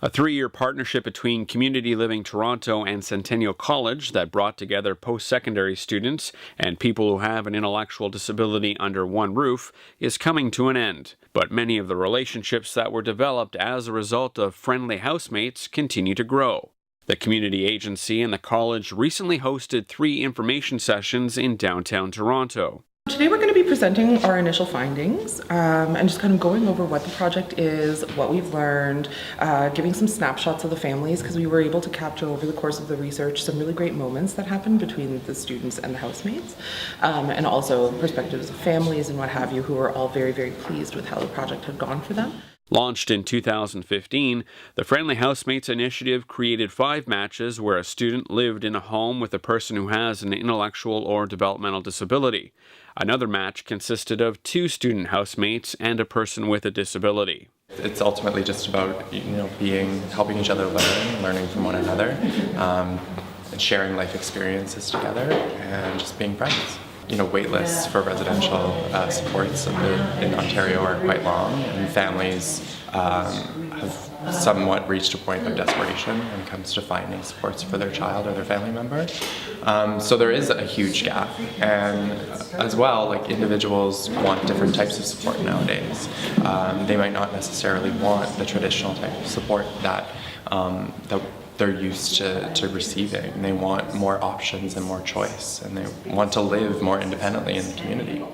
A 3-year partnership between Community Living Toronto and Centennial College that brought together post-secondary students and people who have an intellectual disability under one roof is coming to an end. But many of the relationships that were developed as a result of friendly housemates continue to grow. The community agency and the college recently hosted 3 information sessions in downtown Toronto. Today we're going to be presenting our initial findings and just kind of going over what the project is, what we've learned, giving some snapshots of the families because we were able to capture over the course of the research some really great moments that happened between the students and the housemates, and also perspectives of families and what have you who are all very, very pleased with how the project had gone for them. Launched in 2015, the Friendly Housemates initiative created 5 matches where a student lived in a home with a person who has an intellectual or developmental disability. Another match consisted of 2 student housemates and a person with a disability. It's ultimately just about helping each other learning from one another, and sharing life experiences together, and just being friends. Wait lists for residential supports in Ontario are quite long, and families have somewhat reached a point of desperation when it comes to finding supports for their child or their family member. So there is a huge gap, and as well, individuals want different types of support nowadays. They might not necessarily want the traditional type of support that they're used to receiving. They want more options and more choice, and they want to live more independently in the community.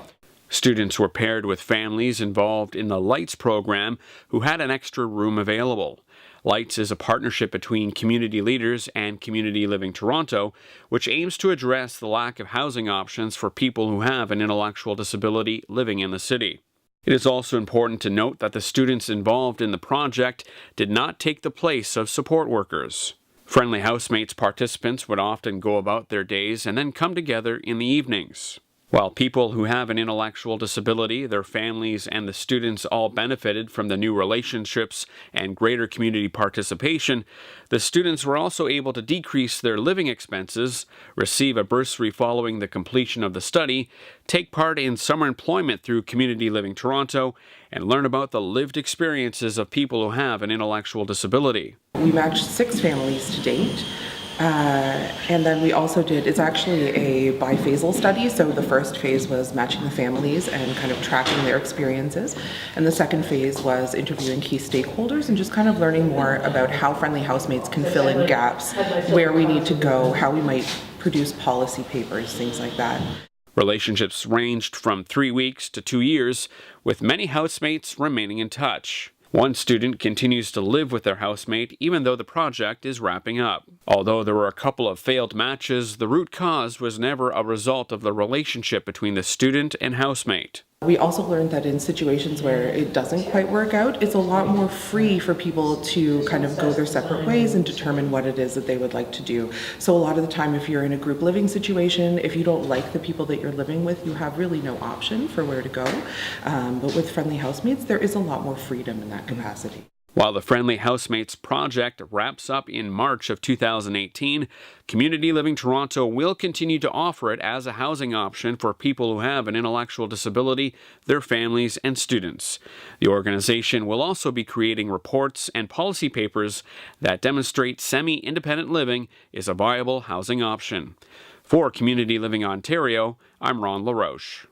Students were paired with families involved in the Lights program who had an extra room available. Lights is a partnership between community leaders and Community Living Toronto, which aims to address the lack of housing options for people who have an intellectual disability living in the city. It is also important to note that the students involved in the project did not take the place of support workers. Friendly Housemates participants would often go about their days and then come together in the evenings. While people who have an intellectual disability, their families, and the students all benefited from the new relationships and greater community participation, the students were also able to decrease their living expenses, receive a bursary following the completion of the study, take part in summer employment through Community Living Toronto, and learn about the lived experiences of people who have an intellectual disability. We matched 6 families to date. And then we also it's actually a biphasal study, so the first phase was matching the families and kind of tracking their experiences, and the second phase was interviewing key stakeholders and just kind of learning more about how Friendly Housemates can fill in gaps, where we need to go, how we might produce policy papers, things like that. Relationships ranged from 3 weeks to 2 years, with many housemates remaining in touch. One student continues to live with their housemate even though the project is wrapping up. Although there were a couple of failed matches, the root cause was never a result of the relationship between the student and housemate. We also learned that in situations where it doesn't quite work out, it's a lot more free for people to kind of go their separate ways and determine what it is that they would like to do. So a lot of the time, if you're in a group living situation, if you don't like the people that you're living with, you have really no option for where to go. But with Friendly Housemates, there is a lot more freedom in that capacity. While the Friendly Housemates project wraps up in March of 2018, Community Living Toronto will continue to offer it as a housing option for people who have an intellectual disability, their families, and students. The organization will also be creating reports and policy papers that demonstrate semi-independent living is a viable housing option. For Community Living Ontario, I'm Ron Laroche.